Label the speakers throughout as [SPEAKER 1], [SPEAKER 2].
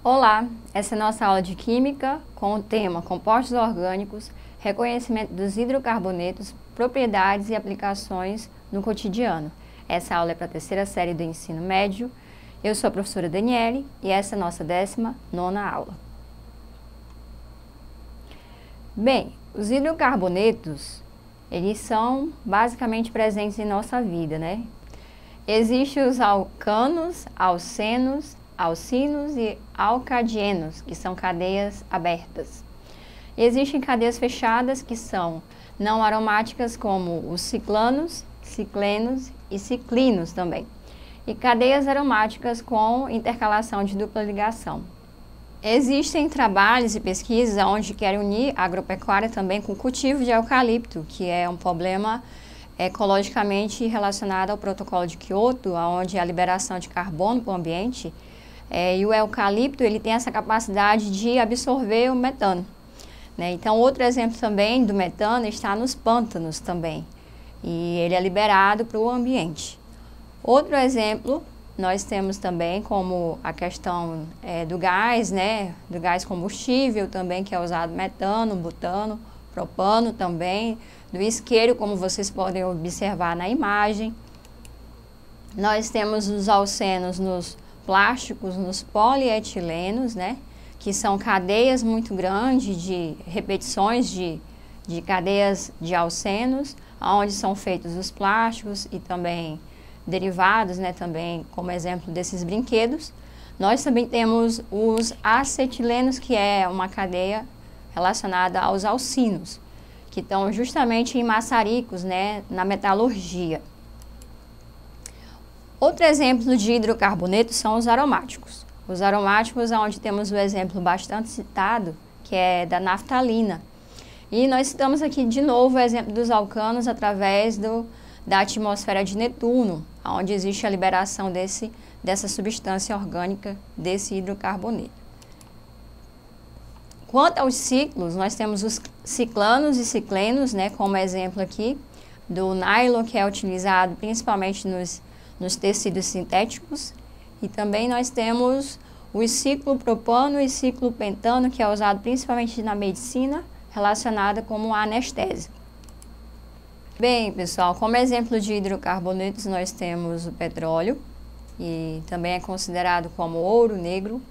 [SPEAKER 1] Olá, essa é a nossa aula de Química com o tema Compostos Orgânicos, reconhecimento dos hidrocarbonetos, propriedades e aplicações no cotidiano. Essa aula é para a terceira série do ensino médio. Eu sou a professora Daniele e essa é a nossa 19ª aula. Bem, os hidrocarbonetos, eles são basicamente presentes em nossa vida, né? Existem os alcanos, alcenos, alcinos e alcadienos, que são cadeias abertas. Existem cadeias fechadas, que são não aromáticas, como os ciclanos, ciclenos e ciclinos também. E cadeias aromáticas com intercalação de dupla ligação. Existem trabalhos e pesquisas onde querem unir a agropecuária também com o cultivo de eucalipto, que é um problema ecologicamente relacionado ao protocolo de Kyoto, onde a liberação de carbono para o ambiente. E o eucalipto, ele tem essa capacidade de absorver o metano, né? Então, outro exemplo também do metano está nos pântanos também, e ele é liberado para o ambiente. Outro exemplo, nós temos também como a questão do gás, né? Do gás combustível também, que é usado metano, butano, propano também, do isqueiro, como vocês podem observar na imagem. Nós temos os alcenos nos plásticos, nos polietilenos, né, que são cadeias muito grandes de repetições de cadeias de alcenos, onde são feitos os plásticos e também derivados, né, também como exemplo desses brinquedos. Nós também temos os acetilenos, que é uma cadeia relacionada aos alcinos, que estão justamente em maçaricos, né, na metalurgia. Outro exemplo de hidrocarbonetos são os aromáticos. Os aromáticos é onde temos o exemplo bastante citado, que é da naftalina. E nós citamos aqui de novo o exemplo dos alcanos através da atmosfera de Netuno, onde existe a liberação dessa substância orgânica, desse hidrocarboneto. Quanto aos ciclos, nós temos os ciclanos e ciclenos, né, como exemplo aqui, do nylon, que é utilizado principalmente nos tecidos sintéticos, e também nós temos o ciclopropano e ciclopentano, que é usado principalmente na medicina, relacionada como anestésico. Bem, pessoal, como exemplo de hidrocarbonetos nós temos o petróleo, e também é considerado como ouro negro.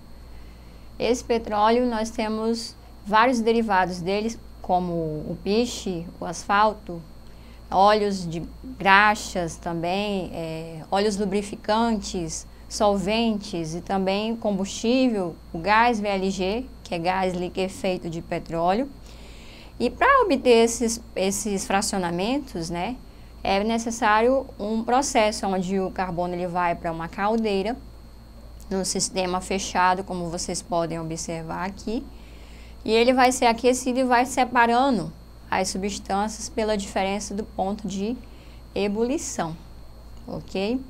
[SPEAKER 1] Esse petróleo nós temos vários derivados deles, como o piche, o asfalto, óleos de graxas também, óleos lubrificantes, solventes e também combustível, o gás VLG, que é gás liquefeito de petróleo. E para obter esses fracionamentos, né, é necessário um processo onde o carbono ele vai para uma caldeira, num sistema fechado, como vocês podem observar aqui, e ele vai ser aquecido e vai separando as substâncias pela diferença do ponto de ebulição, ok?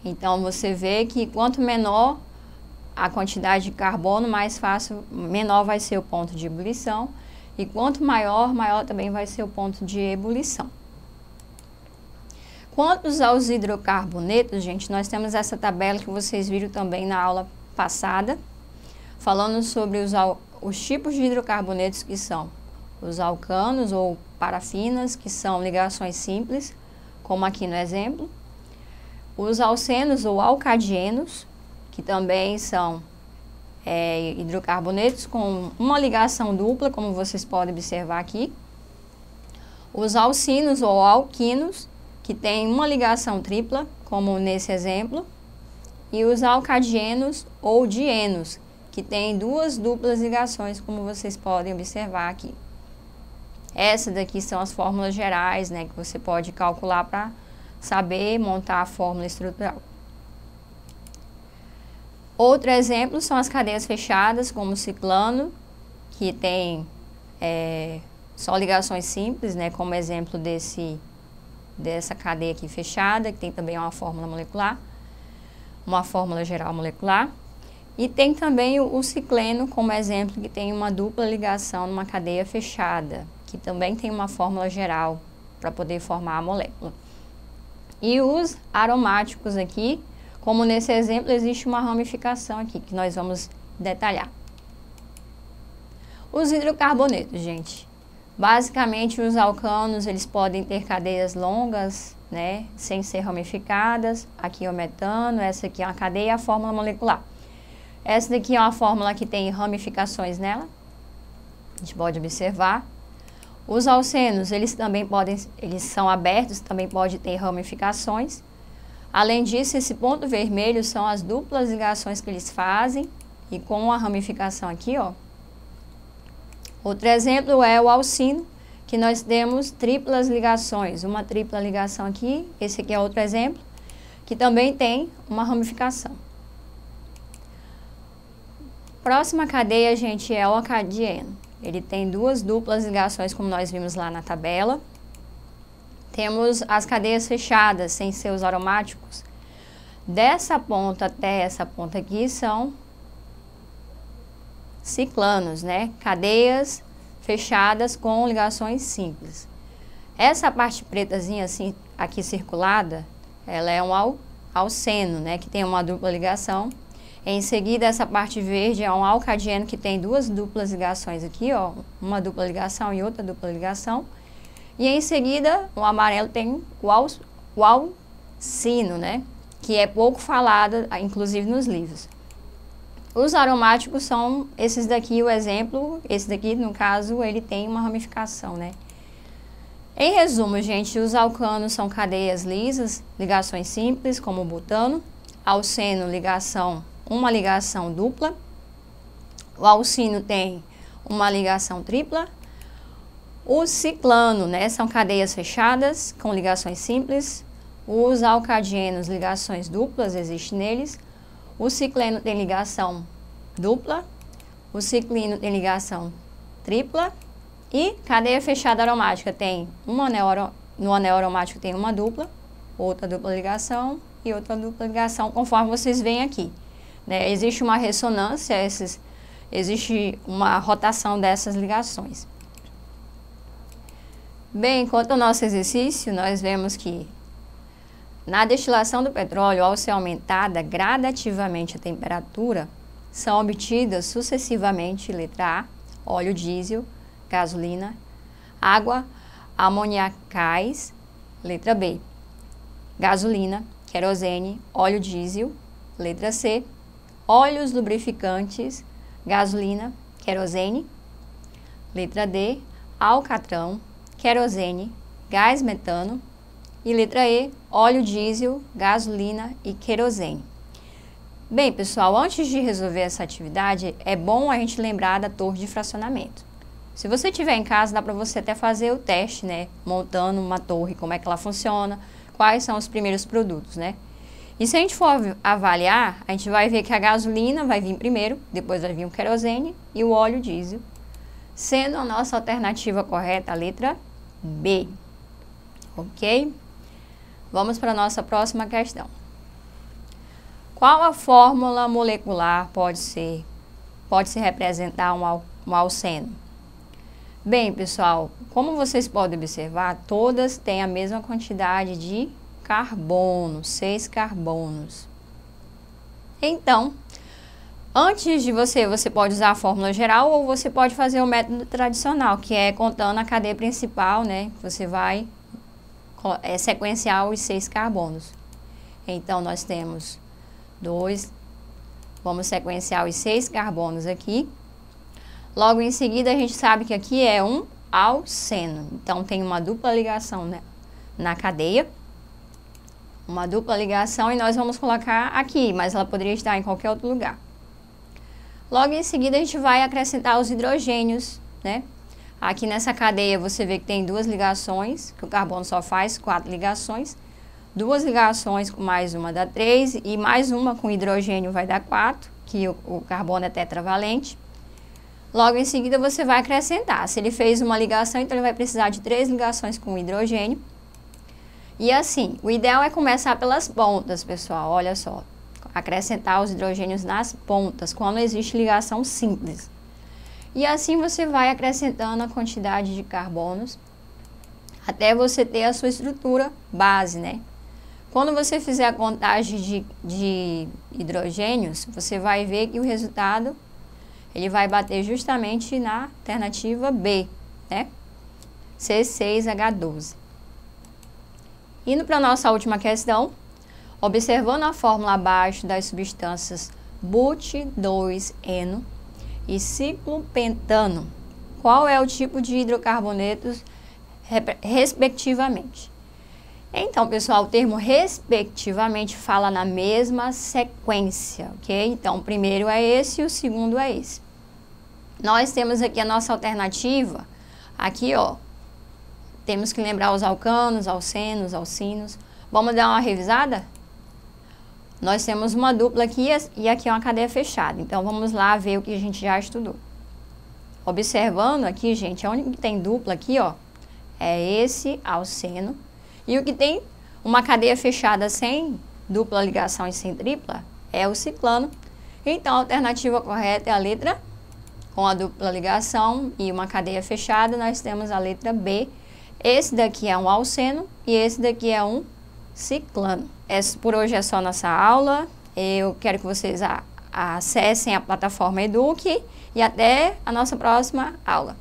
[SPEAKER 1] Então, você vê que quanto menor a quantidade de carbono, menor vai ser o ponto de ebulição, e quanto maior também vai ser o ponto de ebulição. Quanto aos hidrocarbonetos, gente, nós temos essa tabela que vocês viram também na aula passada, falando sobre os tipos de hidrocarbonetos, que são os alcanos ou parafinas, que são ligações simples, como aqui no exemplo. Os alcenos ou alcadienos, que também são hidrocarbonetos com uma ligação dupla, como vocês podem observar aqui. Os alcinos ou alquinos, que têm uma ligação tripla, como nesse exemplo. E os alcadienos ou dienos, que têm duas duplas ligações, como vocês podem observar aqui. Essas daqui são as fórmulas gerais, né, que você pode calcular para saber montar a fórmula estrutural. Outro exemplo são as cadeias fechadas, como o ciclano, que tem só ligações simples, né, como exemplo dessa cadeia aqui fechada, que tem também uma fórmula molecular, uma fórmula geral molecular. E tem também o cicleno como exemplo, que tem uma dupla ligação numa cadeia fechada, que também tem uma fórmula geral para poder formar a molécula. E os aromáticos aqui, como nesse exemplo, existe uma ramificação aqui, que nós vamos detalhar. Os hidrocarbonetos, gente. Basicamente, os alcanos, eles podem ter cadeias longas, né, sem ser ramificadas. Aqui é o metano, essa aqui é uma cadeia e a fórmula molecular. Essa daqui é uma fórmula que tem ramificações nela. A gente pode observar. Os alcenos, eles também podem, eles são abertos, também pode ter ramificações. Além disso, esse ponto vermelho são as duplas ligações que eles fazem, e com a ramificação aqui, ó. Outro exemplo é o alcino, que nós temos triplas ligações, uma tripla ligação aqui, esse aqui é outro exemplo, que também tem uma ramificação. Próxima cadeia, gente, é o acadieno. Ele tem duas duplas ligações, como nós vimos lá na tabela. Temos as cadeias fechadas, sem seus aromáticos. Dessa ponta até essa ponta aqui são ciclanos, né? Cadeias fechadas com ligações simples. Essa parte pretazinha assim, aqui circulada, ela é um alceno, né? Que tem uma dupla ligação. Em seguida, essa parte verde é um alcadieno que tem duas duplas ligações aqui, ó. Uma dupla ligação e outra dupla ligação. E em seguida, o amarelo tem o alcino, né? Que é pouco falado, inclusive nos livros. Os aromáticos são esses daqui, o exemplo. Esse daqui, no caso, ele tem uma ramificação, né? Em resumo, gente, os alcanos são cadeias lisas, ligações simples, como o butano. Alceno, uma ligação dupla. O alcino tem uma ligação tripla. O ciclano, né, são cadeias fechadas com ligações simples. Os alcadienos, ligações duplas, existem neles. O cicleno tem ligação dupla. O ciclino tem ligação tripla. E cadeia fechada aromática tem no anel aromático tem uma dupla, outra dupla ligação e outra dupla ligação, conforme vocês veem aqui. Né? Existe uma ressonância, existe uma rotação dessas ligações. Bem, quanto ao nosso exercício, nós vemos que na destilação do petróleo, ao ser aumentada gradativamente a temperatura, são obtidas sucessivamente, letra A, óleo diesel, gasolina, água, amoniacais, letra B, gasolina, querosene, óleo diesel, letra C, óleos lubrificantes, gasolina, querosene, letra D, alcatrão, querosene, gás metano e letra E, óleo diesel, gasolina e querosene. Bem, pessoal, antes de resolver essa atividade, é bom a gente lembrar da torre de fracionamento. Se você tiver em casa, dá para você até fazer o teste, né? Montando uma torre, como é que ela funciona, quais são os primeiros produtos, né? E se a gente for avaliar, a gente vai ver que a gasolina vai vir primeiro, depois vai vir o querosene e o óleo diesel, sendo a nossa alternativa correta a letra B. Ok? Vamos para a nossa próxima questão. Qual a fórmula molecular pode se representar um alceno? Bem, pessoal, como vocês podem observar, todas têm a mesma quantidade de carbono, 6 carbonos. Então, antes de você pode usar a fórmula geral ou você pode fazer o método tradicional, que é contando a cadeia principal, né? Você vai sequenciar os 6 carbonos. Então, nós temos 2, vamos sequenciar os 6 carbonos aqui. Logo em seguida, a gente sabe que aqui é um alceno. Então, tem uma dupla ligação, né, na cadeia. Uma dupla ligação e nós vamos colocar aqui, mas ela poderia estar em qualquer outro lugar. Logo em seguida, a gente vai acrescentar os hidrogênios, né? Aqui nessa cadeia, você vê que tem 2 ligações, que o carbono só faz 4 ligações. 2 ligações com mais uma dá 3 e mais uma com hidrogênio vai dar 4, que o carbono é tetravalente. Logo em seguida, você vai acrescentar. Se ele fez uma ligação, então ele vai precisar de 3 ligações com hidrogênio. E assim, o ideal é começar pelas pontas, pessoal. Olha só, acrescentar os hidrogênios nas pontas, quando existe ligação simples. E assim você vai acrescentando a quantidade de carbonos, até você ter a sua estrutura base, né? Quando você fizer a contagem de hidrogênios, você vai ver que o resultado ele vai bater justamente na alternativa B, né? C6H12. Indo para a nossa última questão, observando a fórmula abaixo das substâncias but2-eno e ciclopentano, qual é o tipo de hidrocarbonetos respectivamente? Então, pessoal, o termo respectivamente fala na mesma sequência, ok? Então, o primeiro é esse e o segundo é esse. Nós temos aqui a nossa alternativa, aqui, ó, temos que lembrar os alcanos, alcenos, alcinos. Vamos dar uma revisada? Nós temos uma dupla aqui e aqui é uma cadeia fechada. Então, vamos lá ver o que a gente já estudou. Observando aqui, gente, onde que tem dupla aqui, ó, é esse alceno. E o que tem uma cadeia fechada sem dupla ligação e sem tripla é o ciclano. Então, a alternativa correta é a letra com a dupla ligação e uma cadeia fechada. Nós temos a letra B. Esse daqui é um alceno e esse daqui é um ciclano. Por hoje é só nossa aula. Eu quero que vocês acessem a plataforma Eduque e até a nossa próxima aula.